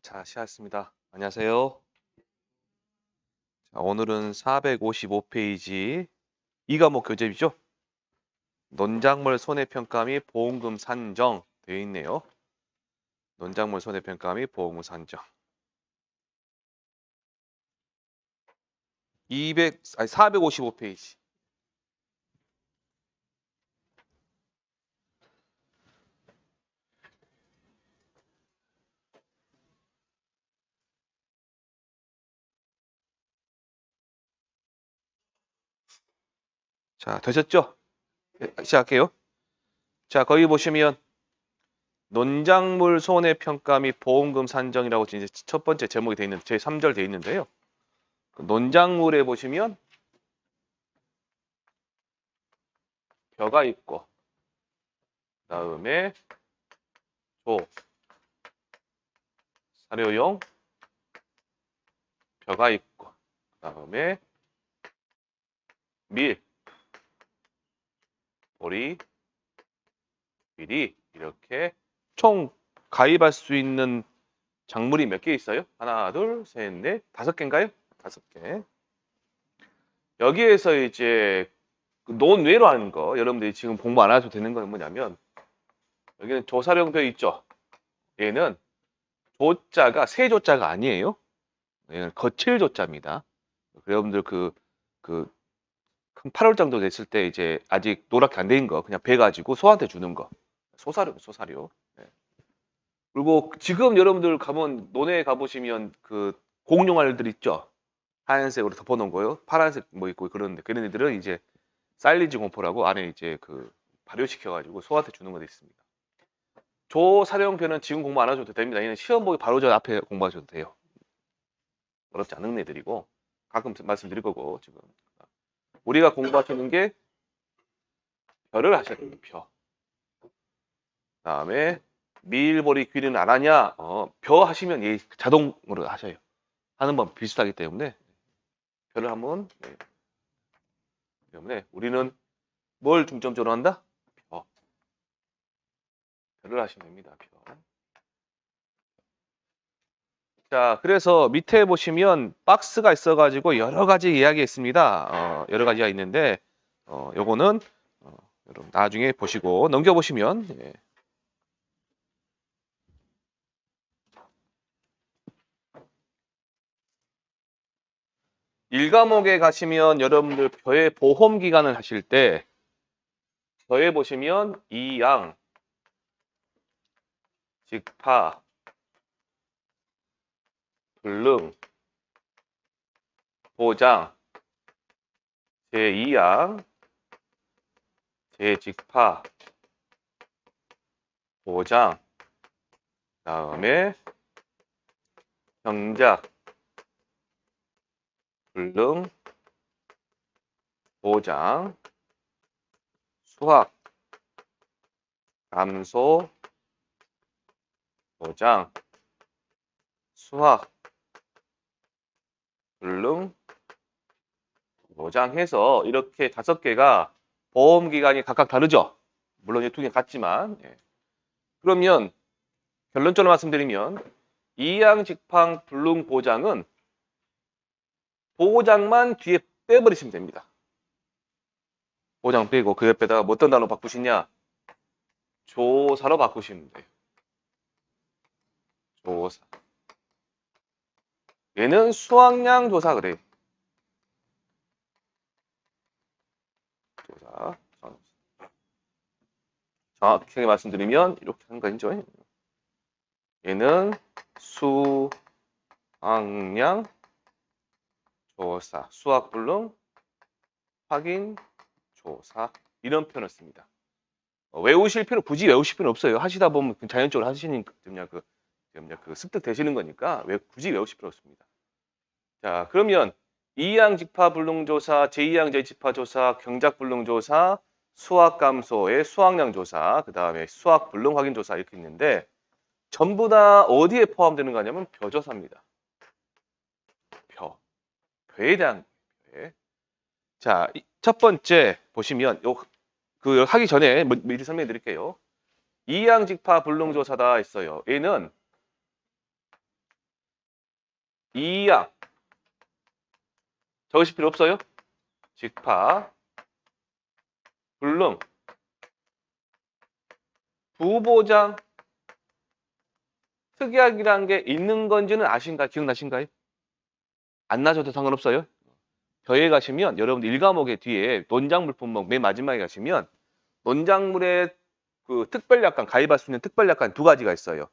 자, 시작했습니다. 안녕하세요. 자, 오늘은 455페이지 2과목 교재이죠? 논작물 손해평가 및 보험금 산정 되어 있네요. 논작물 손해평가 및 보험금 산정. 455페이지. 자, 되셨죠? 시작할게요. 자, 거기 보시면 논작물 손해평가 및 보험금 산정이라고 이제 첫 번째 제목이 되어 있는 제 3절 되어 있는데요. 그 논작물에 보시면 벼가 있고 그다음에 사료용 벼가 있고 그다음에 밀, 보리, 미리 이렇게 총 가입할 수 있는 작물이 몇 개 있어요? 하나, 둘, 셋, 넷, 5개인가요? 5개. 여기에서 이제 논외로 하는 거 여러분들이 지금 공부 안 하셔도 되는 건 뭐냐면 여기는 조사령표 있죠? 얘는 조자가 세조자가 아니에요. 얘는 거칠조자입니다. 여러분들 그 8월 정도 됐을 때 이제 아직 노랗게 안 된 거 그냥 배 가지고 소한테 주는 거. 소사료. 네. 그리고 지금 여러분들 가면 논에 가보시면 그 공룡알들 있죠? 하얀색으로 덮어놓은 거요. 파란색 뭐 있고 그런데 그런 애들은 이제 사일리지 공포라고 안에 이제 그 발효시켜가지고 소한테 주는 것도 있습니다. 조사령표는 지금 공부 안 하셔도 됩니다. 얘는 시험 보기 바로 전 앞에 공부하셔도 돼요. 어렵지 않은 애들이고 가끔 말씀드릴 거고 지금 우리가 공부하시는 게 벼를 하셔야 돼요. 벼. 그다음에 밀보리 귀리는 안 하냐? 벼 하시면 얘 자동으로 하셔요. 하는 법 비슷하기 때문에 벼를 한번 때문에 우리는 뭘 중점적으로 한다? 벼를 하시면 됩니다. 벼. 자, 그래서 밑에 보시면 박스가 있어가지고 여러 가지 이야기 있습니다. 여러 가지가 있는데 요거는 여러분 나중에 보시고 넘겨보시면 1과목에 가시면 여러분들 벼의 보험 기간을 하실 때 벼에 보시면 이양, 직파, 불능, 보장, 제2양, 제 직파, 보장, 다음에 경작, 불능, 보장, 수확, 감소, 보장, 수확, 불능, 보장해서 이렇게 5개가 보험 기간이 각각 다르죠. 물론 이 2개 같지만 그러면 결론적으로 말씀드리면 이양, 직팡, 불능, 보장은 보장만 뒤에 빼버리시면 됩니다. 보장 빼고 그 옆에다가 뭐 어떤 단어 바꾸시냐? 조사로 바꾸시면 돼요. 조사. 얘는 수확량 조사 그래. 조사. 정확하게 말씀드리면 이렇게 하는 거 아니죠? 얘는 수확량 조사. 수확 불능 확인 조사. 이런 표현을 씁니다. 외우실 필요 굳이 외우실 필요는 없어요. 하시다 보면 자연적으로 하시는 그 습득되시는 거니까 굳이 외우실 필요 없습니다. 자, 그러면 이양 직파 불능조사, 제2양 제2직파 조사, 경작 불능조사, 수확 감소의 수확량 조사, 그 다음에 수확 불능 확인 조사 이렇게 있는데 전부 다 어디에 포함되는 거냐면 벼조사입니다. 벼에 대한 거예요. 자, 첫 번째 보시면 그 하기 전에 미리 설명해 드릴게요. 이양 직파 불능조사다 있어요. 얘는 이양 적으실 필요 없어요. 직파, 불능, 부보장, 특약이란 게 있는 건지는 아신가요? 기억나신가요? 안 나셔도 상관없어요. 벼에 가시면 여러분들 1과목의 뒤에 논작물 품목 맨 마지막에 가시면 논작물의 그 특별약관 가입할 수 있는 특별약관 두 가지가 있어요.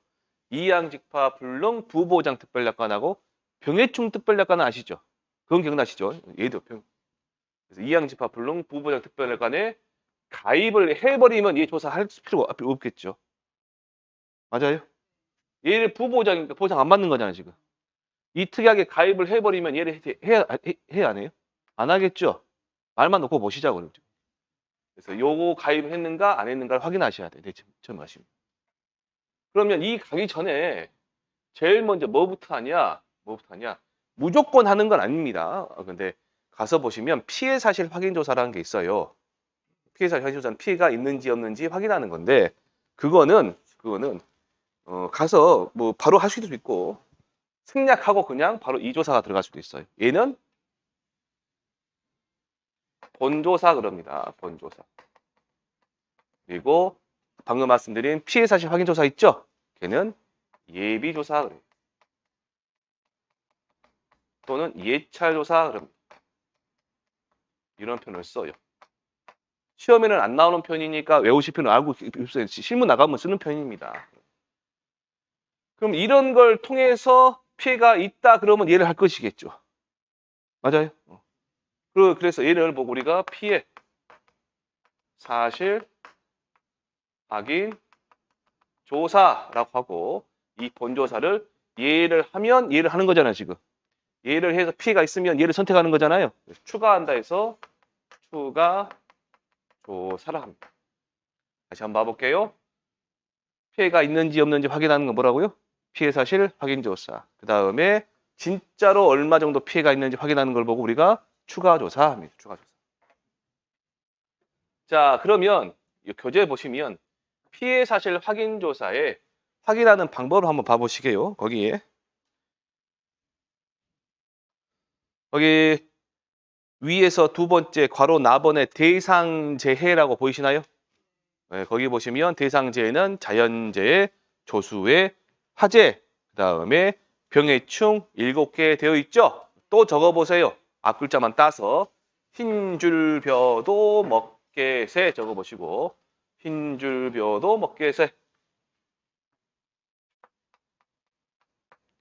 이양직파 불능 부보장 특별약관하고 병해충 특별약관은 아시죠? 그건 기억나시죠? 얘도 병. 그래서 이양직파 불능 부보장 특별약관에 가입을 해버리면 얘 조사할 필요가 없겠죠. 맞아요? 얘를 부보장이니까 보상 안 받는 거잖아요 지금. 이 특약에 가입을 해버리면 얘를 해야 안 해요? 안 하겠죠? 말만 놓고 보시자고. 그래서 요거 가입했는가 안 했는가를 확인하셔야 돼요. 처음 하시면. 그러면 이 가기 전에 제일 먼저 뭐부터 하냐? 무조건 하는 건 아닙니다. 근데 가서 보시면 피해 사실 확인 조사라는 게 있어요. 피해 사실 확인 조사는 피해가 있는지 없는지 확인하는 건데 그거는 가서 뭐 바로 할 수도 있고 생략하고 그냥 바로 이 조사가 들어갈 수도 있어요. 얘는 본조사 그럽니다. 본조사. 그리고 방금 말씀드린 피해 사실 확인 조사 있죠? 걔는 예비 조사 그래요. 또는 예찰 조사 그럽니다. 이런 표현을 써요. 시험에는 안 나오는 편이니까 외우실 필요는 알고 있어요. 실무 나가면 쓰는 편입니다. 그럼 이런 걸 통해서 피해가 있다 그러면 얘를 할 것이겠죠. 맞아요. 그래서 얘를 보고 우리가 피해 사실 확인 조사라고 하고 이 본조사를 얘를 하면 얘를 하는 거잖아요. 지금. 얘를 해서 피해가 있으면 얘를 선택하는 거잖아요. 추가한다 해서 추가 조사를 합니다. 다시 한번 봐볼게요. 피해가 있는지 없는지 확인하는 건 뭐라고요? 피해 사실 확인 조사. 그 다음에 진짜로 얼마 정도 피해가 있는지 확인하는 걸 보고 우리가 추가 조사합니다. 추가 조사. 자, 그러면 이 교재 보시면 피해 사실 확인 조사에 확인하는 방법을 한번 봐보시게요. 거기 위에서 두 번째 괄호 나번의 대상재해라고 보이시나요? 네, 거기 보시면 대상재해는 자연재해, 조수의 화재, 그 다음에 병해충 7개 되어 있죠? 또 적어보세요. 앞글자만 따서 흰줄벼도 먹개새 적어보시고 흰줄벼도 먹개새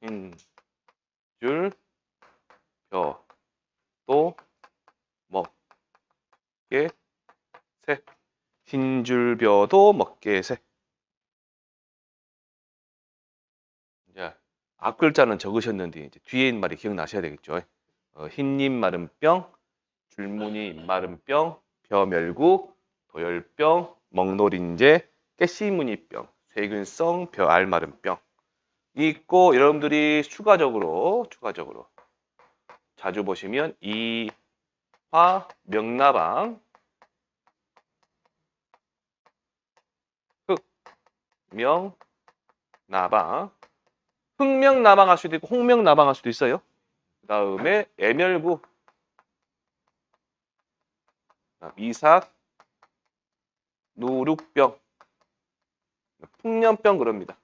흰줄벼도 먹개새 흰줄벼도 먹개새. 이제 앞글자는 적으셨는데 이제 뒤에 있는 말이 기억나셔야 되겠죠. 흰잎 마른 병, 줄무늬 마른 병, 벼멸구, 도열병, 먹노린재, 깨씨무늬병, 세균성 벼알 마른 병. 있고 여러분들이 추가적으로 자주 보시면 이화 명나방, 흑명나방, 흑명나방 할 수도 있고 홍명나방 할 수도 있어요. 그 다음에 애멸구, 이삭, 누룩병, 풍년병 그럽니다.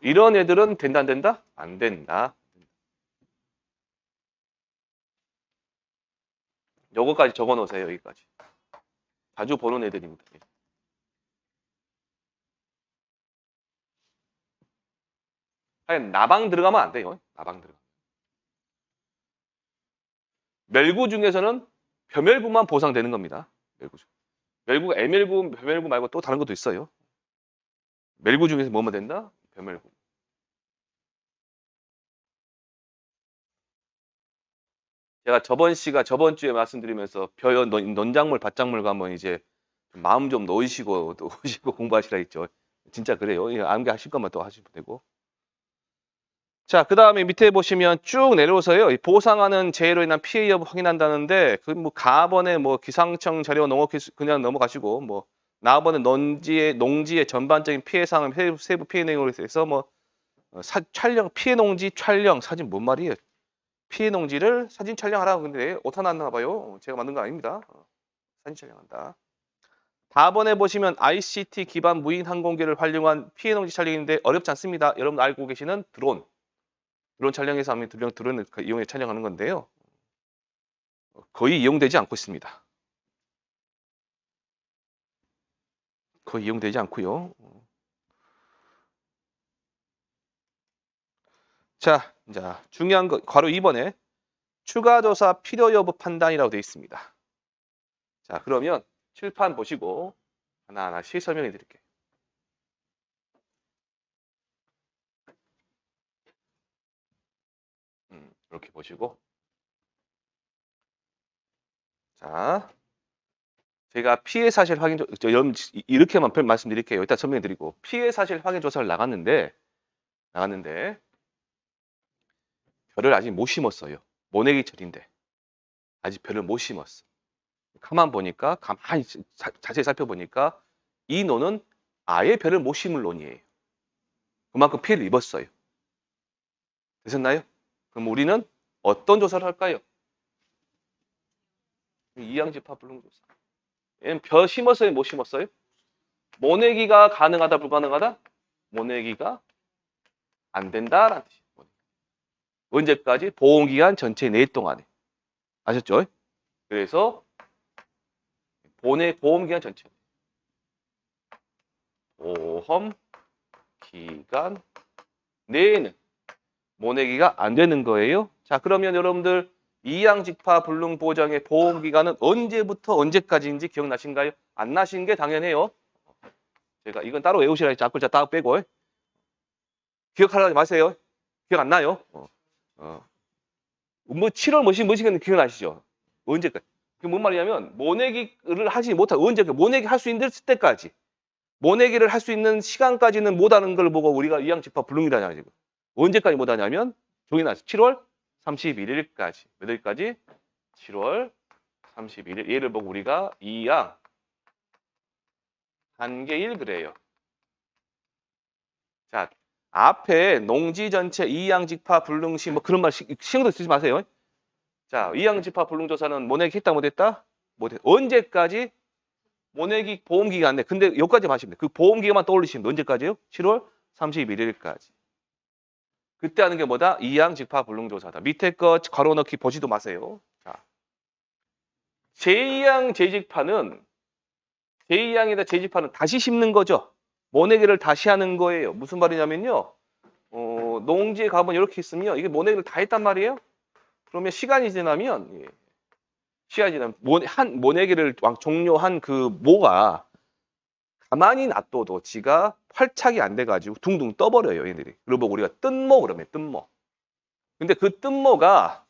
이런 애들은 된다 안 된다? 안 된다. 요거까지 적어 놓으세요. 여기까지. 자주 보는 애들입니다. 하여간 나방 들어가면 안 돼요. 나방 들어가. 멸구 중에서는 벼멸구만 보상되는 겁니다. 멸구 중. 멸구가 애멸구, 벼멸구 말고 또 다른 것도 있어요. 멸구 중에서 뭐만 된다? 벼멸구. 제가 저번 주에 말씀드리면서 논작물, 밭작물 가면 이제 마음 좀 놓으시고 공부하시라 했죠. 진짜 그래요. 암기하실 것만 또 하시면 되고. 자, 그 다음에 밑에 보시면 쭉 내려오서요. 보상하는 재해로 인한 피해 여부 확인한다는데, 그 뭐 가번에 뭐 기상청 자료 그냥 넘어가시고, 나번에 농지의 전반적인 피해 상황, 세부 피해 내용으로 해서 뭐 촬영, 피해 농지 촬영, 사진 뭔 말이에요? 피해 농지를 사진 촬영하라고. 근데 오타 났나 봐요. 제가 만든 거 아닙니다. 사진 촬영한다. 4번에 보시면 ICT 기반 무인 항공기를 활용한 피해 농지 촬영인데 어렵지 않습니다. 여러분 알고 계시는 드론. 드론 촬영에서 하면 드론을 이용해 촬영하는 건데요. 거의 이용되지 않고 있습니다. 거의 이용되지 않고요. 자, 중요한 거 괄호 2번에 추가 조사 필요 여부 판단이라고 되어 있습니다. 자, 그러면 칠판 보시고 하나하나씩 설명해 드릴게요. 이렇게 보시고. 자, 제가 피해 사실 확인, 이렇게만 말씀드릴게요. 일단 설명해 드리고. 피해 사실 확인 조사를 나갔는데, 별을 아직 못 심었어요. 모내기철인데. 아직 별을 못 심었어. 가만히 자세히 살펴보니까 이 논은 아예 별을 못 심을 논이에요. 그만큼 피해를 입었어요. 되셨나요? 그럼 우리는 어떤 조사를 할까요? 이양집합 불능조사. 얘는 별 심었어요? 못 심었어요? 모내기가 가능하다, 불가능하다? 모내기가 안 된다라는 뜻이에요. 언제까지? 보험기간 전체 내일 동안에. 아셨죠? 그래서 보험기간 전체. 보험기간 내에는 모내기가 안 되는 거예요. 자, 그러면 여러분들 이양직파 불능보장의 보험기간은 언제부터 언제까지인지 기억나신가요? 안 나신 게 당연해요. 제가 이건 따로 외우시라 했지. 앞글자 딱 빼고. 기억하지 마세요. 기억 안 나요? 뭐 7월 뭐시건 기억나시죠? 언제까지? 그게 뭔 말이냐면 모내기를 하지 못하고 모내기 할 수 있는 때까지 모내기를 할 수 있는 시간까지는 못하는 걸 보고 우리가 이양집합 불능이라냐 지금. 언제까지 못하냐면 종이 나왔어요. 7월 31일까지. 몇 일까지? 7월 31일. 얘를 보고 우리가 이양 단계일 그래요. 자, 앞에 농지 전체 이양직파 불능시 뭐 그런 말 신경도 쓰지 마세요. 자, 이양직파 불능조사는 모내기 했다 못했다? 못했. 언제까지? 모내기 보험기간 내. 근데 여기까지 마시면 돼. 그 보험기간만 떠올리시면 돼. 언제까지요? 7월 31일까지. 그때 하는 게 뭐다? 이양직파 불능조사다. 밑에 거 괄호 넣기 보지도 마세요. 자, 제2양 재직파는 제2양에다 재직파는 다시 심는 거죠. 모내기를 다시 하는 거예요. 무슨 말이냐면요. 농지에 가면 이렇게 있으면 이게 모내기를 다 했단 말이에요. 그러면 시간이 지나면 모내기를 종료한 그 모가 가만히 놔둬도 지가 활착이 안 돼가지고 둥둥 떠버려요. 얘들이. 그리고 우리가 뜬모 그러면 뜬모. 근데 그 뜬모가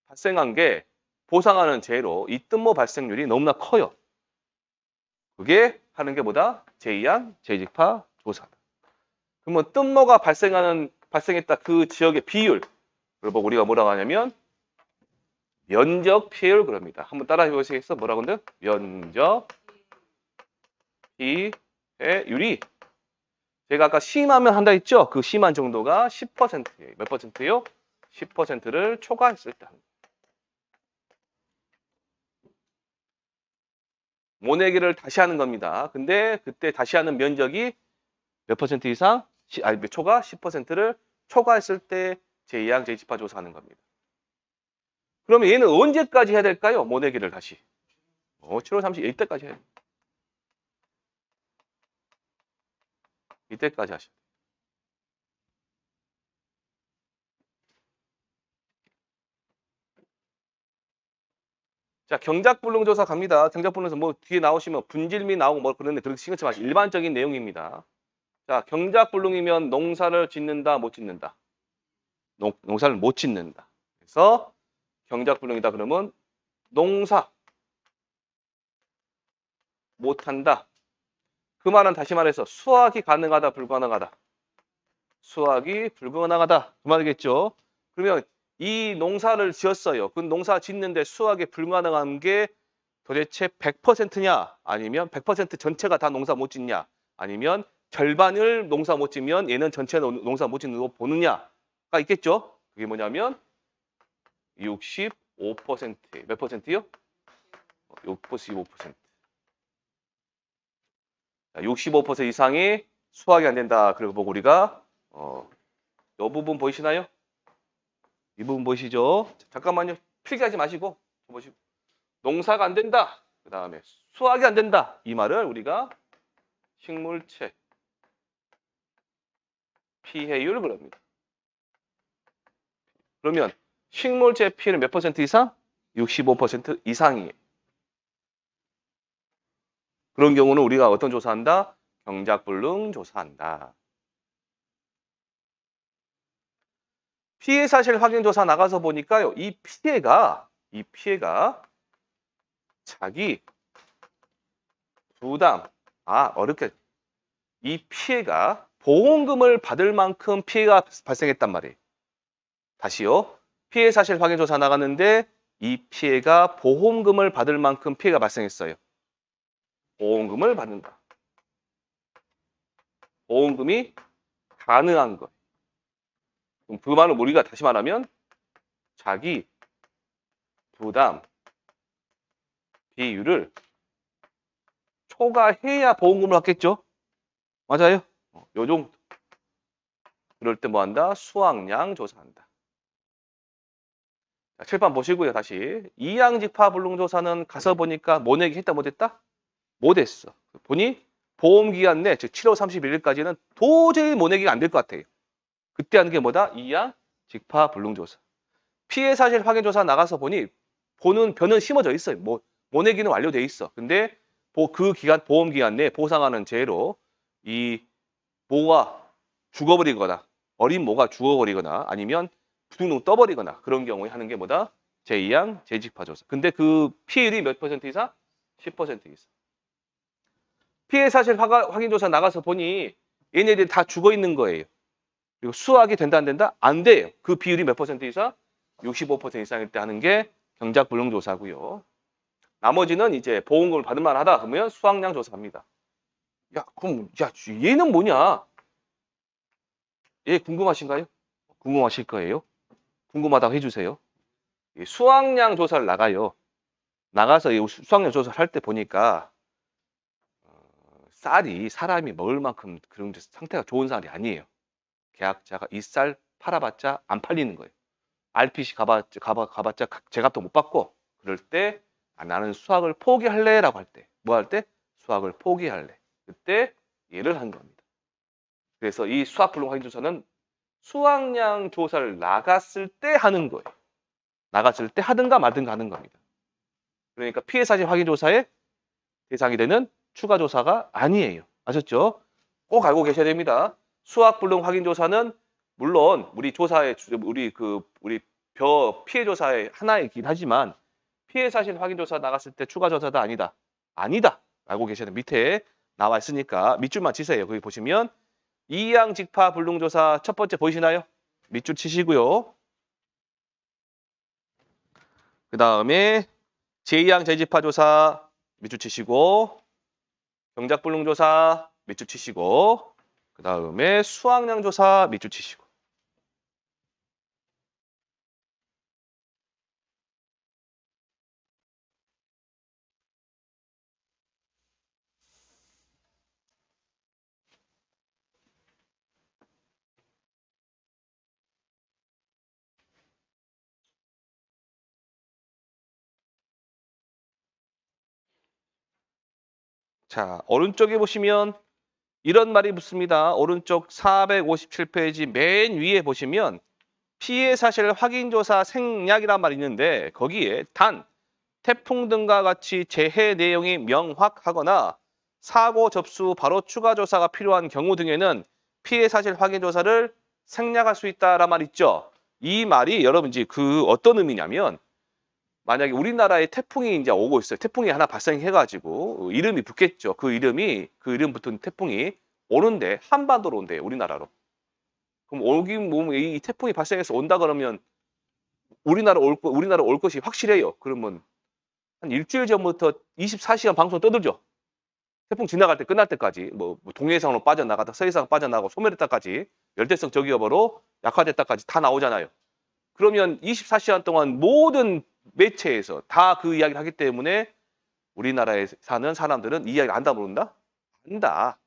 발생한 게 보상하는 재로 이 뜬모 발생률이 너무나 커요. 그게 하는 게 뭐다? 제2양 재직파 조사다. 그러면 뜬모가 발생했다 그 지역의 비율. 그리고 우리가 뭐라고 하냐면 면적 피해율 그럽니다. 한번 따라해 보시겠어? 뭐라고 한대요? 면적 피해율이 제가 아까 심하면 한다 했죠? 그 심한 정도가 10%예요. 몇 퍼센트요? 10%를 초과했을 때 합니다. 모내기를 다시 하는 겁니다. 근데 그때 다시 하는 면적이 몇 퍼센트 이상? 초과 10%를 초과했을 때 제2양 제2지파 조사하는 겁니다. 그러면 얘는 언제까지 해야 될까요? 모내기를 다시. 7월 30일 때까지 해야 돼요. 이때까지 하셔야 돼요. 자, 경작불능조사 갑니다. 경작불능조사 뭐 뒤에 나오시면 분질미 나오고 뭐 그런데 그렇게 신경 쓰지 마시고 일반적인 내용입니다. 자, 경작불능이면 농사를 짓는다, 못 짓는다. 농사를 못 짓는다. 그래서 경작불능이다 그러면 농사 못한다. 그 말은 다시 말해서 수확이 가능하다, 불가능하다. 수확이 불가능하다. 그 말이겠죠. 그러면 이 농사를 지었어요. 그 농사 짓는데 수확이 불가능한 게 도대체 100%냐? 아니면 100% 전체가 다 농사 못 짓냐? 아니면 절반을 농사 못 지면 얘는 전체 농사 못 짓는 거 보느냐가 있겠죠. 그게 뭐냐면 65%. 몇 퍼센트요? 65%. 65% 이상이 수확이 안 된다. 그리고 보고 우리가 이 부분 보이시나요? 이 부분 보이시죠? 잠깐만요. 필기하지 마시고 보시고 농사가 안 된다. 그 다음에 수확이 안 된다. 이 말을 우리가 식물체 피해율 그럽니다. 그러면 식물체 피해는 몇 퍼센트 이상? 65% 이상이에요. 그런 경우는 우리가 어떤 조사한다? 경작불능 조사한다. 피해 사실 확인 조사 나가서 보니까요. 이 피해가 자기 부담, 어렵게 이 피해가 보험금을 받을 만큼 피해가 발생했단 말이에요. 다시요. 피해 사실 확인 조사 나갔는데 이 피해가 보험금을 받을 만큼 피해가 발생했어요. 보험금을 받는다. 보험금이 가능한 것. 그럼 그 말은 우리가 다시 말하면 자기 부담 비율을 초과해야 보험금을 받겠죠? 맞아요? 요 정도. 그럴 때 뭐 한다? 수확량 조사한다. 자, 칠판 보시고요, 다시. 이양직파 불능조사는 가서 보니까 모내기 했다 못했다? 못했어. 보니 보험기간 내, 즉 7월 31일까지는 도저히 모내기가 안 될 것 같아요. 그때 하는 게 뭐다? 이양직파 불능조사. 피해 사실 확인 조사 나가서 보니 보는 변은 심어져 있어요. 모내기는 완료돼 있어. 근데 그 기간 보험 기간 내에 보상하는 죄로 이 모가 죽어버리거나 어린 모가 죽어버리거나 아니면 둥둥 떠버리거나 그런 경우에 하는 게 뭐다? 제2항 재직파 조사. 근데 그 피해율이 몇 퍼센트 이상? 10% 이상. 피해 사실 확인 조사 나가서 보니 얘네들이 다 죽어 있는 거예요. 그리고 수확이 된다 안 된다? 안 돼요. 그 비율이 몇 퍼센트 이상? 65% 이상일 때 하는 게 경작 불능 조사고요. 나머지는 이제 보험금을 받을 만하다 그러면 수확량 조사합니다. 야, 그럼 얘는 뭐냐? 얘 궁금하신가요? 궁금하실 거예요. 궁금하다고 해주세요. 수확량 조사를 나가요. 나가서 이 수확량 조사를 할 때 보니까 쌀이 사람이 먹을 만큼 그런 상태가 좋은 쌀이 아니에요. 계약자가 이 쌀 팔아봤자 안 팔리는 거예요. RPC 가봤자 제값도 못 받고 그럴 때 나는 수확을 포기할래 라고 할 때 뭐 할 때? 수확을 포기할래. 그때 얘를 한 겁니다. 그래서 이 수확불능 확인 조사는 수확량 조사를 나갔을 때 하는 거예요. 나갔을 때 하든가 말든가 하는 겁니다. 그러니까 피해 사실 확인 조사의 대상이 되는 추가 조사가 아니에요. 아셨죠? 꼭 알고 계셔야 됩니다. 수확불능 확인 조사는 물론 우리 조사의 우리 피해 조사의 하나이긴 하지만 피해 사실 확인 조사 나갔을 때 추가 조사다 아니다. 아니다. 알고 계셔야 돼요. 밑에 나와 있으니까 밑줄만 치세요. 거기 보시면 이양 직파 불능 조사 첫 번째 보이시나요? 밑줄 치시고요. 그 다음에 제2항 재집파 조사 밑줄 치시고 경작 불능 조사 밑줄 치시고 그 다음에 수확량 조사 밑줄 치시고 자 오른쪽에 보시면 이런 말이 붙습니다. 오른쪽 457페이지 맨 위에 보시면 피해 사실 확인 조사 생략이란 말이 있는데 거기에 단 태풍 등과 같이 재해 내용이 명확하거나 사고 접수 바로 추가 조사가 필요한 경우 등에는 피해 사실 확인 조사를 생략할 수 있다란 말 있죠. 이 말이 여러분 이제 그 어떤 의미냐면 만약에 우리나라에 태풍이 이제 오고 있어요. 태풍이 하나 발생해가지고 이름이 붙겠죠. 그 이름 붙은 태풍이 오는데 한반도로 온대요. 우리나라로. 그럼 오긴 이 태풍이 발생해서 온다 그러면 우리나라 올 것이 확실해요. 그러면 한 일주일 전부터 24시간 방송 떠들죠. 태풍 지나갈 때 끝날 때까지 뭐 동해상으로 빠져나가다 서해상 빠져나가고 소멸했다까지 열대성 저기압으로 약화됐다까지 다 나오잖아요. 그러면 24시간 동안 모든 매체에서 다 그 이야기를 하기 때문에 우리나라에 사는 사람들은 이 이야기를 안다 모른다? 안다.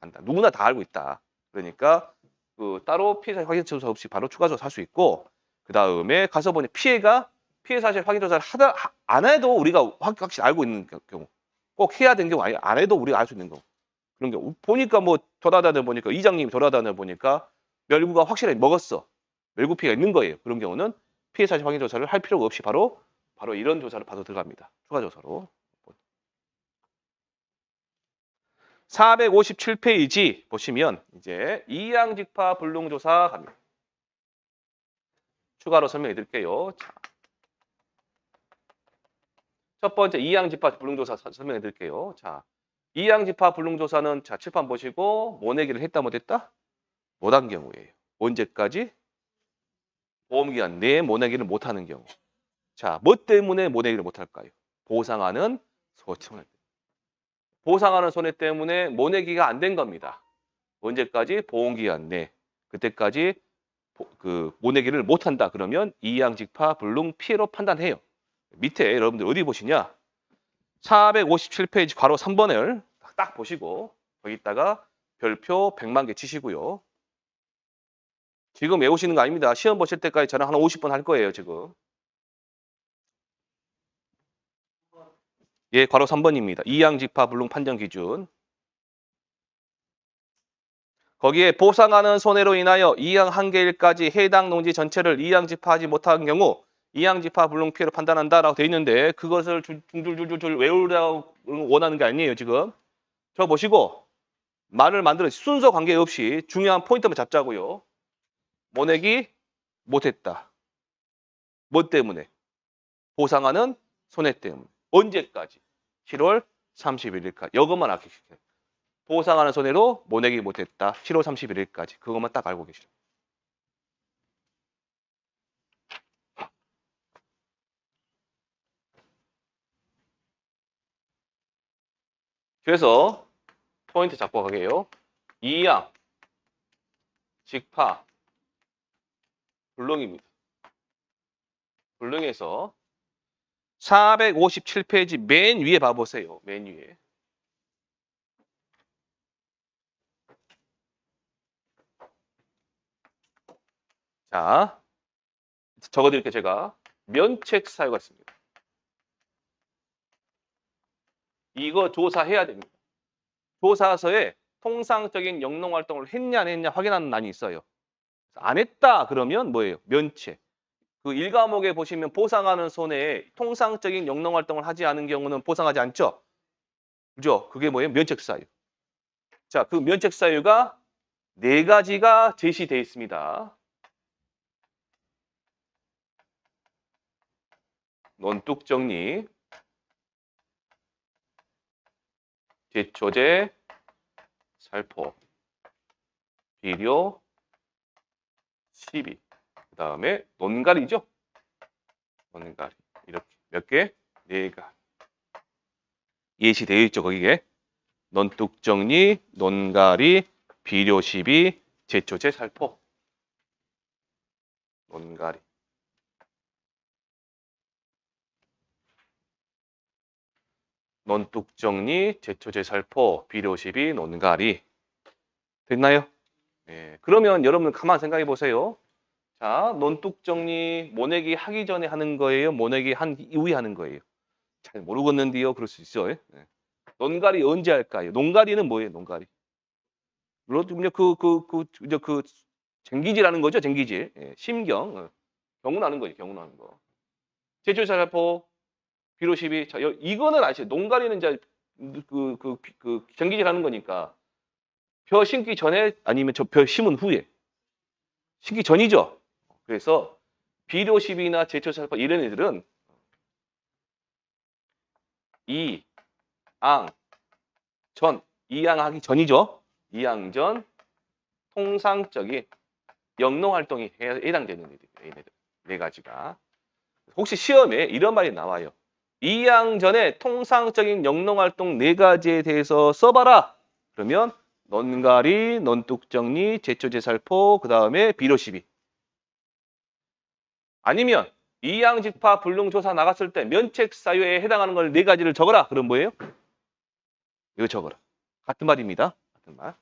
안다. 누구나 다 알고 있다. 그러니까 그 따로 피해 사실 확인 조사 없이 바로 추가 조사할 수 있고 그 다음에 가서 보니 피해 사실 확인 조사를 안 해도 우리가 확실히 알고 있는 경우 꼭 해야 되는 경우 안 해도 우리가 알 수 있는 경우 그런 경우 보니까 뭐 돌아다녀 보니까 이장님이 돌아다녀 보니까 멸구가 확실하게 먹었어. 멸구 피해가 있는 거예요. 그런 경우는 피해 사실 확인 조사를 할 필요가 없이 바로 이런 조사를 바로 들어갑니다. 추가 조사로. 457페이지 보시면 이제 이양직파 불능조사 갑니다. 추가로 설명해 드릴게요. 자, 첫 번째 이양직파 불능조사 설명해 드릴게요. 자, 이양직파 불능조사는 자, 칠판 보시고 모내기를 했다 못했다? 못한 경우예요. 언제까지? 보험기간 내에 모내기를 못하는 경우. 자, 뭐 때문에 모내기를 못할까요? 보상하는 손해. 보상하는 손해 때문에 모내기가 안 된 겁니다. 언제까지? 보험기간 내. 그때까지 그 모내기를 못한다. 그러면 이양직파 불능 피해로 판단해요. 밑에 여러분들 어디 보시냐? 457페이지 괄호 3번을 딱 보시고 거기다가 별표 100만 개 치시고요. 지금 외우시는 거 아닙니다. 시험 보실 때까지 저는 한 50번 할 거예요. 지금. 예, 괄호 3번입니다. 이양직파 불능 판정 기준. 거기에 보상하는 손해로 인하여 이양 한계일까지 해당 농지 전체를 이양직파하지 못한 경우 이양직파 불능 피해로 판단한다라고 돼 있는데 그것을 줄줄줄줄 외우라고 원하는 게 아니에요. 지금. 저 보시고 말을 만들어 순서 관계없이 중요한 포인트만 잡자고요. 모내기 못했다. 뭐 때문에? 보상하는 손해 때문에. 언제까지? 7월 31일까지. 이것만 알고 계세요. 보상하는 손해로 모내기 못했다. 7월 31일까지. 그것만 딱 알고 계시죠. 그래서 포인트 잡고 가게요. 이양, 직파, 불능입니다. 불능에서 457페이지 맨 위에 봐보세요. 맨 위에. 자, 적어드릴게요. 제가. 면책 사유가 있습니다. 이거 조사해야 됩니다. 조사서에 통상적인 영농활동을 했냐 안 했냐 확인하는 난이 있어요. 안 했다 그러면 뭐예요? 면책. 그 1과목에 보시면 보상하는 손해에 통상적인 영농활동을 하지 않은 경우는 보상하지 않죠? 그죠? 그게 뭐예요? 면책 사유. 자, 그 면책 사유가 4가지가 제시되어 있습니다. 논뚝 정리, 제초제, 살포, 비료, 시비. 그 다음에 논가리죠? 논가리. 이렇게 몇 개? 4가. 예시되어 있죠, 거기에. 논뚝 정리, 논가리, 비료, 시비, 제초제, 살포. 논가리. 논뚝 정리, 제초제, 살포, 비료, 시비, 논가리. 됐나요? 예. 그러면 여러분 가만 생각해 보세요. 자, 논뚝 정리 모내기 하기 전에 하는 거예요? 모내기 한 이후에 하는 거예요? 잘 모르겠는데요. 그럴 수 있어요. 예. 논가리 언제 할까요? 논가리는 뭐예요? 논가리. 물론 이제 그 쟁기질하는 거죠. 쟁기질. 예. 심경. 경운하는 거죠. 경운하는 거. 제초살포 비료 시비. 자, 이거는 아시죠? 논가리는 이제 쟁기질하는 거니까 벼 심기 전에 아니면 저 벼 심은 후에 심기 전이죠. 그래서 비료 시비나 제초살포 이런 애들은 이양하기 전이죠. 이양 전 통상적인 영농활동이 해당되는 애들, 네 가지가. 혹시 시험에 이런 말이 나와요. 이양 전에 통상적인 영농활동 4가지에 대해서 써봐라. 그러면 논가리, 논뚝정리, 제초제살포, 그 다음에 비료시비. 아니면 이양직파 불능조사 나갔을 때 면책사유에 해당하는 걸 4가지를 적어라. 그럼 뭐예요? 이거 적어라. 같은 말입니다. 같은 말.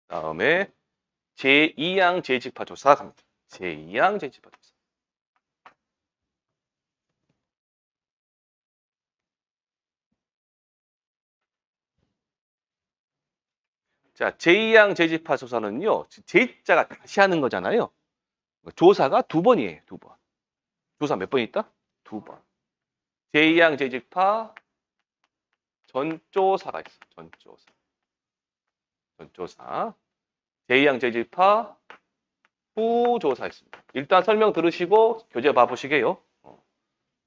다음에 제2양 재직파 조사 갑니다. 제2양 재직파 조사. 자, 제2양 재직파 조사는요. 제자가 다시 하는 거잖아요. 조사가 2번이에요. 2번. 조사 몇 번 있다? 2번. 제2양 재직파 전조사가 있어. 전조사. 전조사. 제2양 재직파 후조사 있습니다. 일단 설명 들으시고 교재 봐보시게요.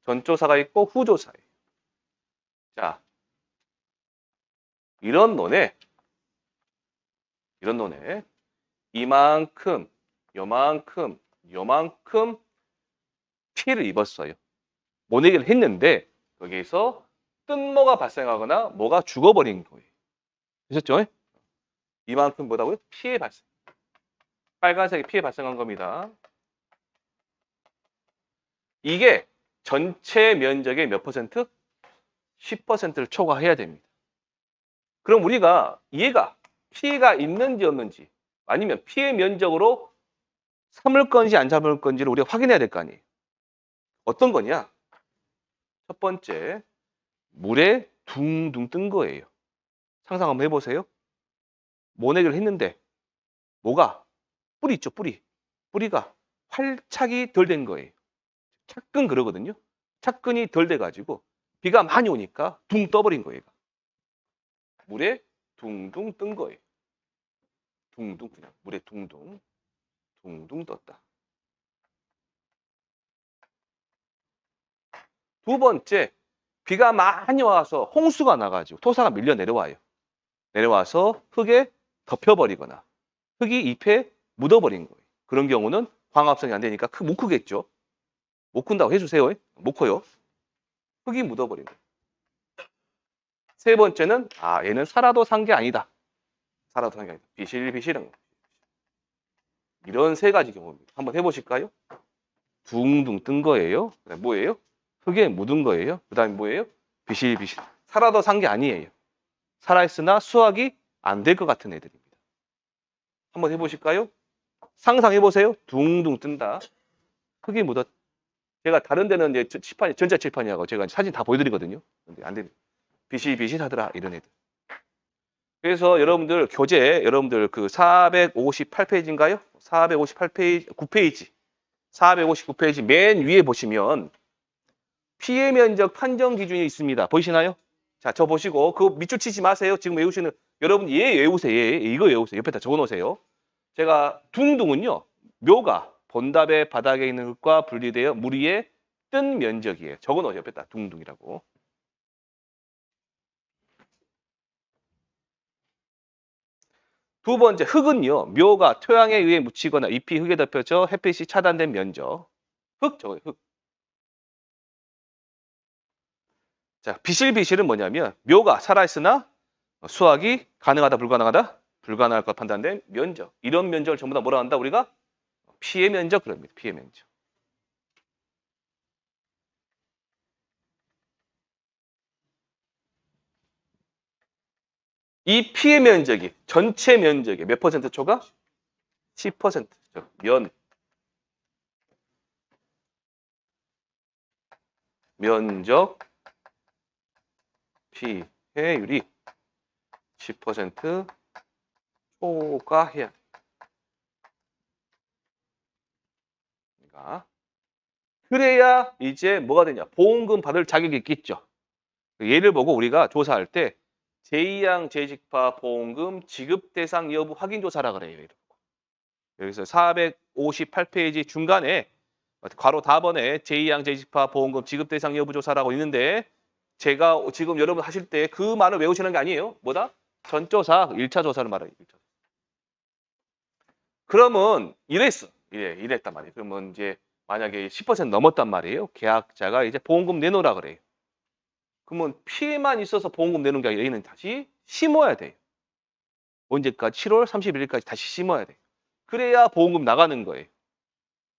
전조사가 있고 후조사예요. 자, 이런 논에 이만큼, 요만큼, 요만큼 피해를 입었어요. 모내기를 했는데 여기에서 뜬모가 발생하거나 뭐가 죽어버린 거예요. 되셨죠? 이만큼 뭐다고요? 피해 발생. 빨간색이 피해 발생한 겁니다. 이게 전체 면적의 몇 퍼센트? 10%를 초과해야 됩니다. 그럼 우리가 얘가 피해가 있는지 없는지 아니면 피해 면적으로 삼을 건지 안 삼을 건지를 우리가 확인해야 될 거 아니에요. 어떤 거냐? 첫 번째, 물에 둥둥 뜬 거예요. 상상 한번 해보세요. 모내기를 했는데 뭐가? 뿌리 있죠, 뿌리. 뿌리가 활착이 덜 된 거예요. 착근 그러거든요. 착근이 덜 돼가지고 비가 많이 오니까 둥 떠버린 거예요. 물에 둥둥 뜬 거예요. 둥둥 그냥 물에 둥둥 떴다. 두 번째, 비가 많이 와서 홍수가 나가지고 토사가 밀려 내려와요. 내려와서 흙에 덮여버리거나 흙이 잎에 묻어버린 거예요. 그런 경우는 광합성이 안 되니까 못 크겠죠. 못 큰다고 해주세요. 못 커요. 흙이 묻어버린 거예요. 세 번째는 얘는 살아도 산 게 아니다. 살아도 산 게 아니다. 비실비실한 거. 이런 3가지 경우입니다. 한번 해보실까요? 둥둥 뜬 거예요. 그다음에 뭐예요? 흙에 묻은 거예요. 그 다음에 뭐예요? 비실비실. 살아도 산 게 아니에요. 살아있으나 수확이 안 될 것 같은 애들입니다. 한번 해보실까요? 상상해보세요. 둥둥 뜬다. 흙이 묻었. 제가 다른 데는 이제 칠판이 전자칠판이라고 제가 사진 다 보여드리거든요. 근데 안 됩니다. 비실비실하더라 이런 애들. 그래서 여러분들 교재 여러분들 그 458페이지인가요? 458페이지 9페이지 459페이지 맨 위에 보시면 피해 면적 판정 기준이 있습니다. 보이시나요? 자, 저 보시고 그거 밑줄 치지 마세요. 지금 외우시는 여러분 얘 외우세요. 얘 이거 외우세요. 옆에다 적어 놓으세요. 제가 둥둥은요. 묘가 본답의 바닥에 있는 흙과 분리되어 물 위에 뜬 면적이에요. 적어 놓으세요. 옆에다 둥둥이라고. 두 번째, 흙은요. 묘가 토양에 의해 묻히거나 잎이 흙에 덮여져 햇빛이 차단된 면적. 흙 적어요. 흙. 자, 비실비실은 뭐냐면 묘가 살아있으나 수확이 가능하다, 불가능하다? 불가능할 것 판단된 면적. 이런 면적을 전부 다 뭐라 한다? 우리가 피해 면적 그럽니다. 피해 면적. 이 피해 면적이 전체 면적의 몇 퍼센트 초과? 10%. 면적 피해율이 10% 초과해야 돼. 그래야 이제 뭐가 되냐? 보험금 받을 자격이 있겠죠. 예를 보고 우리가 조사할 때 제2양 재직파 보험금 지급 대상 여부 확인 조사라 그래요. 여기서 458페이지 중간에 괄호 답번에 제2양 재직파 보험금 지급 대상 여부 조사라고 있는데 제가 지금 여러분 하실 때 그 말을 외우시는 게 아니에요. 뭐다? 전조사 1차 조사를 말해요. 1차. 그러면 이랬어. 이랬단 말이에요. 그러면 이제 만약에 10% 넘었단 말이에요. 계약자가 이제 보험금 내놓으라 그래요. 그러면 피해만 있어서 보험금 내는 게 아니라 얘는 다시 심어야 돼요. 언제까지? 7월 31일까지 다시 심어야 돼요. 그래야 보험금 나가는 거예요.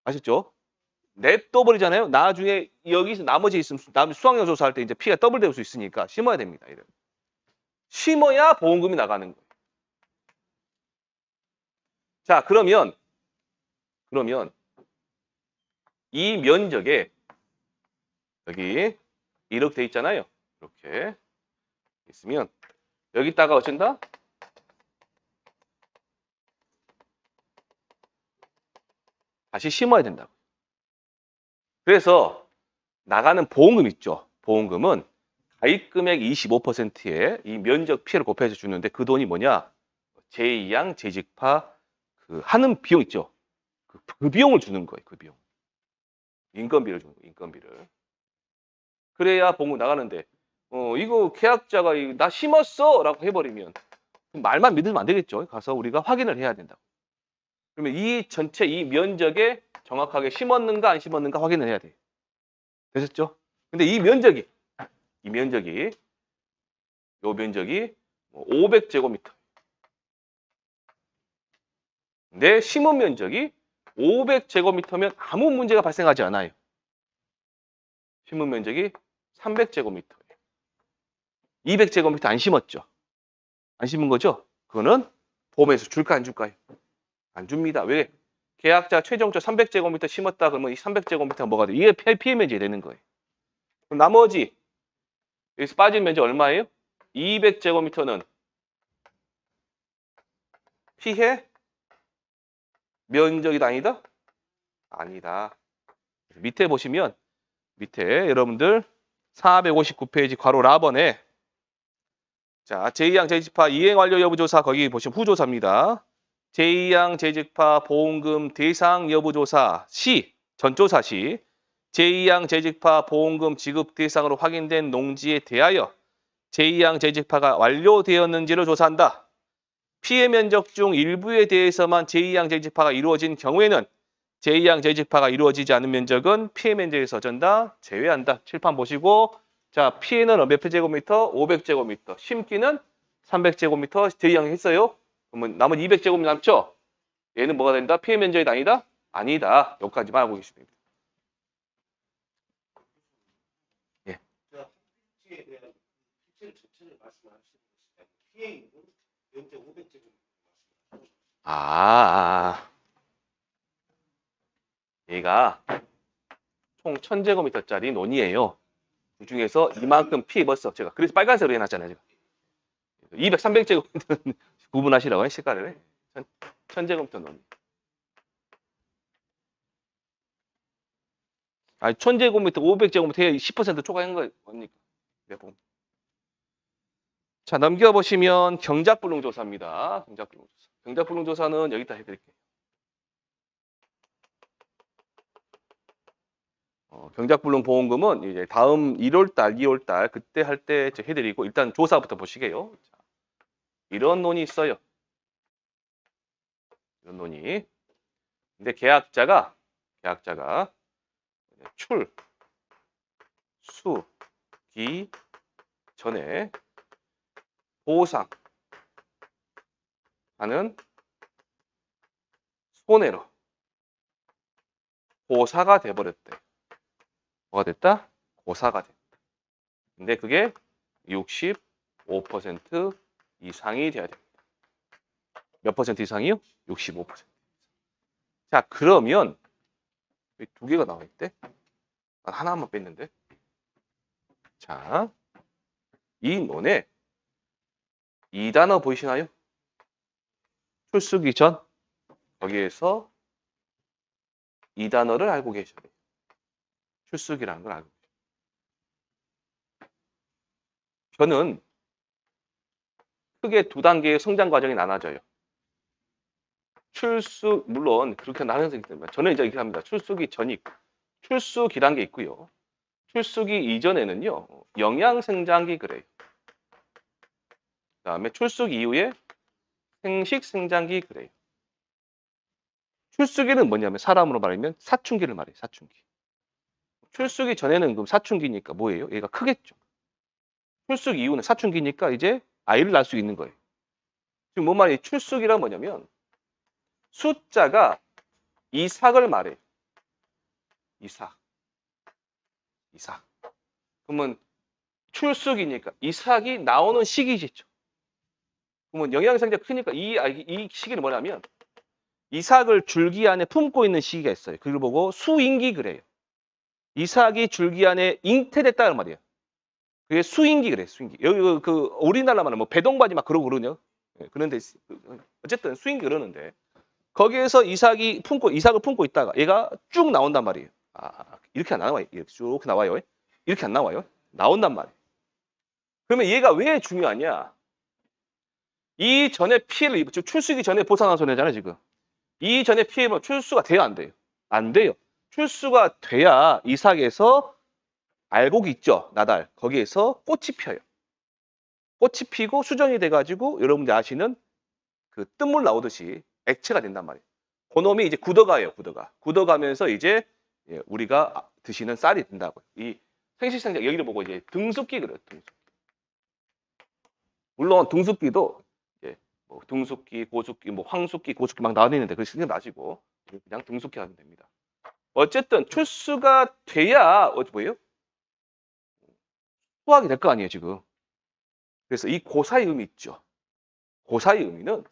아셨죠? 냅둬버리잖아요. 나중에 여기서 나머지 있으면 수학력 조사할 때 이제 피해가 더블 될 수 있으니까 심어야 됩니다. 이래. 심어야 보험금이 나가는 거예요. 자, 그러면 이 면적에 여기 이렇게 돼 있잖아요. 이렇게 있으면 여기다가 어쩐다? 다시 심어야 된다고. 그래서 나가는 보험금 있죠. 보험금은 가입 금액 25%에 이 면적 피해를 곱해서 주는데 그 돈이 뭐냐? 제2양 재직파 그 하는 비용 있죠. 그 비용을 주는 거예요. 그 비용. 인건비를 주는 거예요. 인건비를. 그래야 보험금 나가는데 이거 계약자가 나 심었어 라고 해버리면 말만 믿으면 안 되겠죠. 가서 우리가 확인을 해야 된다고. 그러면 이 전체 이 면적에 정확하게 심었는가 안 심었는가 확인을 해야 돼요. 되셨죠? 근데 이 면적이 요 면적이 500제곱미터. 내 심은 면적이 500제곱미터면 아무 문제가 발생하지 않아요. 심은 면적이 300제곱미터예요. 200제곱미터 안 심었죠? 안 심은 거죠? 그거는 보험에서 줄까 안 줄까요? 안 줍니다. 왜? 계약자 최종적 300제곱미터 심었다 그러면 이 300제곱미터가 뭐가 돼요? 이게 피해 면적이 되는 거예요. 그럼 나머지 여기서 빠진 면적 얼마예요? 200제곱미터는 피해 면적이 아니다? 아니다. 밑에 보시면 밑에 여러분들 459페이지 괄호 라번에 자 제2양 재직파 이행 완료 여부 조사 거기 보시면 후조사입니다. 제2양 재직파 보험금 대상 여부 조사 시 전조사 시 제2양 재직파 보험금 지급 대상으로 확인된 농지에 대하여 제2양 재직파가 완료되었는지를 조사한다. 피해 면적 중 일부에 대해서만 제2양 재직파가 이루어진 경우에는 제2양 재직파가 이루어지지 않은 면적은 피해 면적에서 전다 제외한다. 칠판 보시고 자 피해는 몇 제곱미터? 500제곱미터. 심기는 300제곱미터 제2양 했어요. 그러면 남은 200제곱미터 남죠? 얘는 뭐가 된다? 피해 면적이 아니다? 아니다. 여기까지만 하고 계시면 됩니다. 예. 피해에 대한 피해를 전체를 말씀하시는 것이 피해 있는 면적 500제곱미터 얘가 총 1000제곱미터짜리 논이에요. 그 중에서 이만큼 피해 입었어. 제가 그래서 빨간색으로 해놨잖아요. 제가. 200, 300제곱미터 구분하시라고 해, 시가를. 1000제곱미터 논. 아니, 1000제곱미터, 500제곱미터 해 10% 초과한 거 뭡니까? 자, 넘겨보시면 경작불능조사입니다. 경작불능조사. 경작불능조사는 여기다 해드릴게요. 경작불능보험금은 이제 다음 1월달, 2월달 그때 할 때 해드리고 일단 조사부터 보시게요. 자, 이런 논이 있어요. 이런 논이. 근데 계약자가 출, 수, 기 전에 보상하는 손해로 고사가 돼버렸대. 뭐가 됐다? 고사가 됐다. 근데 그게 65% 이상이 돼야 됩니다. 몇 퍼센트 이상이요? 65%. 자, 그러면 두 개가 나와 있대. 난 하나만 뺐는데. 자, 이 논에 이 단어 보이시나요? 출수기 전 거기에서 이 단어를 알고 계셔야 돼요. 출수기라는 걸 알고 계셔야 돼요. 저는 크게 두 단계의 성장 과정이 나눠져요. 출수 물론 그렇게 나누는 게 있지만 저는 이제 이렇게 합니다. 출수기 전이 있고 출수기란 게 있고요. 출수기 이전에는요. 영양생장기 그래요. 그다음에 출수기 이후에 생식생장기 그래요. 출수기는 뭐냐면 사람으로 말하면 사춘기를 말해요. 사춘기. 출수기 전에는 그럼 사춘기니까 뭐예요? 얘가 크겠죠. 출수기 이후는 사춘기니까 이제 아이를 낳을 수 있는 거예요. 지금 뭔 말이에요? 출수기란 뭐냐면 숫자가 이삭을 말해요. 이삭. 그러면 출수기니까 이삭이 나오는 시기죠. 그러면 영양생장 크니까 이 시기는 뭐냐면 이삭을 줄기 안에 품고 있는 시기가 있어요. 그걸 보고 수인기 그래요. 이삭이 줄기 안에 잉태됐다는 말이에요. 그게 수인기 그래요. 수인기. 여기 그 우리나라만 뭐 배동바지 막 그러고 그러냐? 그런데 어쨌든 수인기 그러는데 거기에서 이삭을 품고 있다가 얘가 쭉 나온단 말이에요. 이렇게 안 나와요. 이렇게 쭉 나와요. 이렇게 안 나와요. 나온단 말이에요. 그러면 얘가 왜 중요하냐? 이 전에 피해를 입었죠. 출수기 전에 보상한 손해잖아요, 지금. 이 전에 피해면 출수가 돼요, 안 돼요? 안 돼요. 출수가 돼야 이삭에서 알곡이 있죠, 나달. 거기에서 꽃이 펴요. 꽃이 피고 수정이 돼가지고 여러분들 아시는 그 뜬물 나오듯이 액체가 된단 말이에요. 그놈이 이제 굳어가요, 굳어가면서 이제 우리가 드시는 쌀이 된다고요. 이 생식생장 여기를 보고 이제 등숙기 그래요, 등숙기. 물론 등숙기도 뭐 등숙기, 고숙기, 뭐 황숙기, 고숙기 막 나뉘는데 그 신경 나시고 그냥 등숙기 하면 됩니다. 어쨌든 출수가 돼야 뭐예요? 수학이 될 거 아니에요, 지금. 그래서 이 고사의 의미 있죠. 고사의 의미는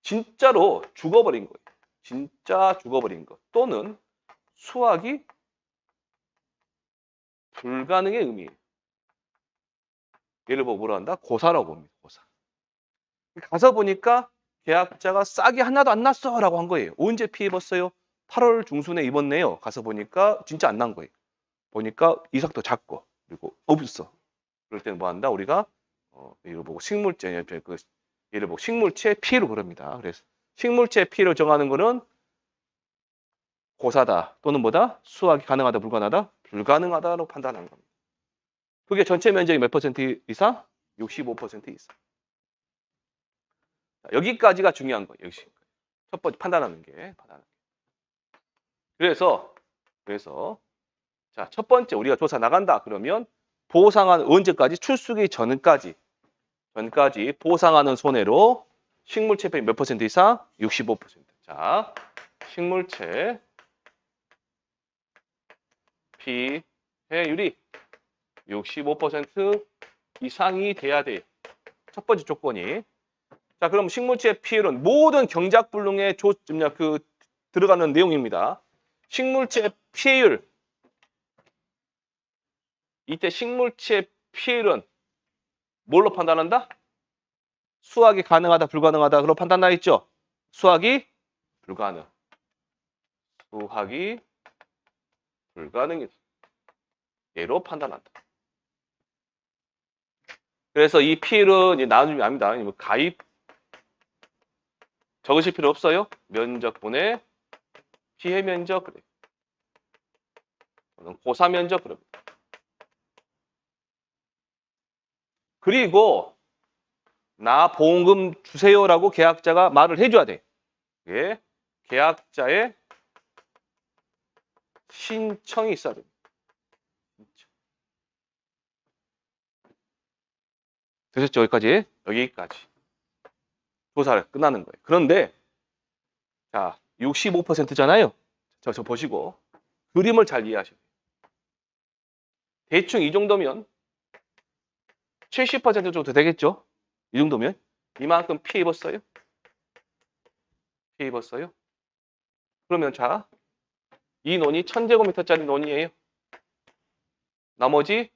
진짜로 죽어버린 거예요. 진짜 죽어버린 것 또는 수학이 불가능의 의미예요. 얘를 보고 뭐라 한다? 고사라고 봅니다. 고사. 가서 보니까 계약자가 싹이 하나도 안 났어 라고 한 거예요. 언제 피해 입었어요? 8월 중순에 입었네요. 가서 보니까 진짜 안 난 거예요. 보니까 이삭도 작고 그리고 없어. 그럴 때는 뭐 한다? 우리가 얘를 보고 얘를 보고 식물체 피해로 그럽니다. 그래서 식물체 피해로 정하는 거는 고사다 또는 뭐다? 수확이 가능하다 불가능하다? 불가능하다로 판단하는 겁니다. 그게 전체 면적이 몇 퍼센트 이상? 65% 이상. 자, 여기까지가 중요한 거예요. 역시 첫 번째 판단하는 게. 그래서 자, 첫 번째 우리가 조사 나간다 그러면 보상하는 언제까지? 출수기 전까지 보상하는 손해로 식물체 피해 몇 퍼센트 이상? 65%. 자, 식물체 피해율이 65% 이상이 돼야 돼요. 첫 번째 조건이. 자, 그럼 식물체 피해율은 모든 경작불능에 들어가는 내용입니다. 식물체 피해율. 이때 식물체 피해율은 뭘로 판단한다? 수확이 가능하다, 불가능하다. 그럼 판단나 있죠? 수확이 불가능. 수확이 불가능이다. 얘로 판단한다. 그래서 이 피해율은 이제 나눠주면 압니다. 가입 적으실 필요 없어요. 면적분의 피해 면적 그래. 고사 면적 그럽니다. 그리고 나 보험금 주세요라고 계약자가 말을 해줘야 돼. 예, 계약자의 신청이 있어야 됩니다. 되셨죠? 여기까지? 여기까지. 조사를 끝나는 거예요. 그런데 자, 65%잖아요. 저 보시고 그림을 잘 이해하셔야 돼요. 대충 이 정도면 70% 정도 되겠죠? 이 정도면 이만큼 피해 입었어요? 피해 입었어요? 그러면 자, 이 논이 1000제곱미터짜리 논이에요. 나머지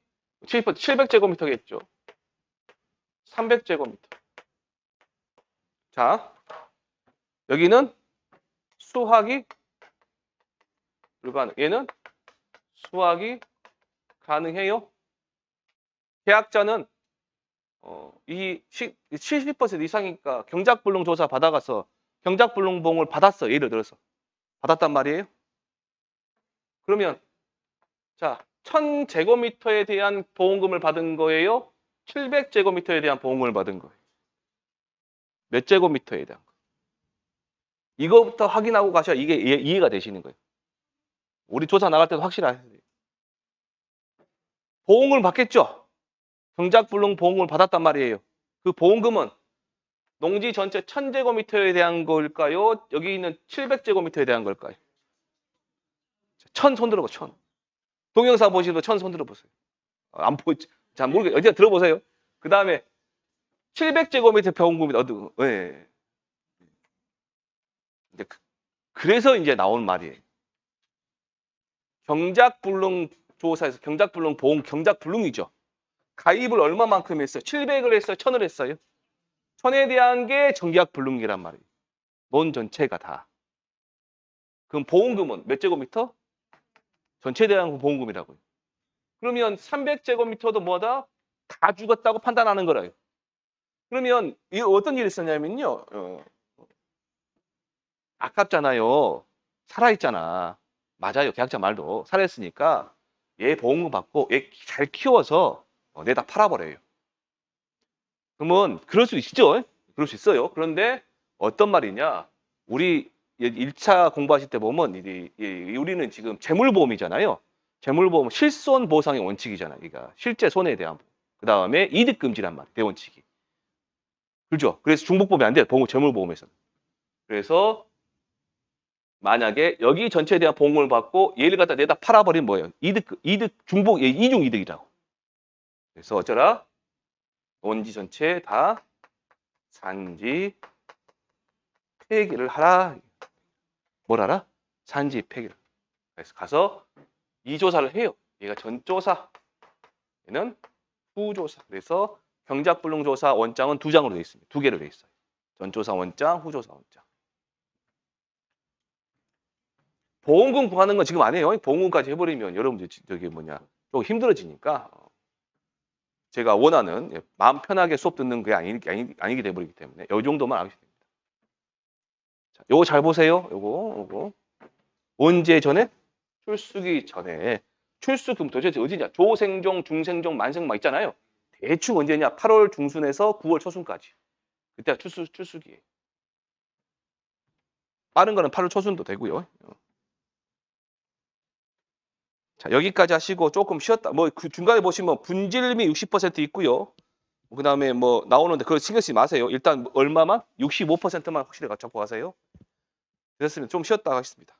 700제곱미터겠죠. 300제곱미터. 자, 여기는 수확이 불가능. 얘는 수확이 가능해요. 계약자는 이 70% 이상이니까 경작불능 조사 받아가서 경작불능보험을 받았어. 예를 들어서. 받았단 말이에요. 그러면 자, 1000제곱미터에 대한 보험금을 받은 거예요? 700제곱미터에 대한 보험금을 받은 거예요? 몇 제곱미터에 대한 거? 이거부터 확인하고 가셔야 이게 이해가 되시는 거예요. 우리 조사 나갈 때도 확실하세요. 보험금을 받겠죠? 경작불능 보험금을 받았단 말이에요. 그 보험금은 농지 전체 1000제곱미터에 대한 걸까요? 여기 있는 700제곱미터에 대한 걸까요? 1000 손 들어봐, 1000. 동영상 보시면 1000 손 들어보세요. 안 보이지? 잘 모르겠어요. 어디 들어보세요. 그 다음에 700제곱미터 보험금이 예. 그래서 이제 나온 말이에요. 경작불능 조사에서 경작불능 보험 경작불능이죠. 가입을 얼마만큼 했어요? 700을 했어요? 1000을 했어요? 1000에 대한 게 정기약불능이란 말이에요. 논 전체가 다. 그럼 보험금은 몇 제곱미터? 전체에 대한 보험금이라고요. 그러면 300제곱미터도 뭐다? 다 죽었다고 판단하는 거라요. 그러면 이 어떤 일이 있었냐면요. 아깝잖아요. 살아있잖아. 맞아요. 계약자 말도. 살아있으니까 얘 보험금 받고 얘 잘 키워서 내다 팔아버려요. 그러면 그럴 수 있죠. 그럴 수 있어요. 그런데 어떤 말이냐. 우리 1차 공부하실 때 보면 우리는 지금 재물보험이잖아요. 재물보험 실손 보상의 원칙이잖아요. 그러니까 실제 손해에 대한. 그 다음에 이득금지란 말, 대원칙이. 그렇죠? 그래서 중복보험이 안 돼요. 재물보험에서는. 그래서 만약에 여기 전체에 대한 보험금을 받고 얘를 갖다 내다 팔아버리면 뭐예요? 중복, 이중 이득이라고. 그래서 어쩌라? 원지 전체 다 산지 폐기를 하라. 뭘 하라? 산지 폐기를. 그래서 가서 이 조사를 해요. 얘가 전조사, 얘는 후조사. 그래서 경작불능조사 원장은 2장으로 되어 있습니다. 2개로 되어 있어요. 전조사 원장, 후조사 원장. 보험금 구하는 건 지금 안 해요. 보험금까지 해버리면 여러분들 좀 힘들어지니까 제가 원하는 마음 편하게 수업 듣는 게 아니게 돼버리기 때문에 이 정도만 알으시면 됩니다. 자, 요거 잘 보세요. 요거 언제 전에? 출수기 전에. 출수금 도대체 어디냐? 조생종, 중생종, 만생막 있잖아요. 대충 언제냐? 8월 중순에서 9월 초순까지. 그때가 출수기예요. 빠른 거는 8월 초순도 되고요. 자, 여기까지 하시고 조금 쉬었다. 그 중간에 보시면 분질미 60% 있고요. 그 다음에 나오는데 그걸 신경 쓰지 마세요. 일단 얼마만? 65%만 확실히 잡고 가세요. 됐으면 좀 쉬었다 하겠습니다.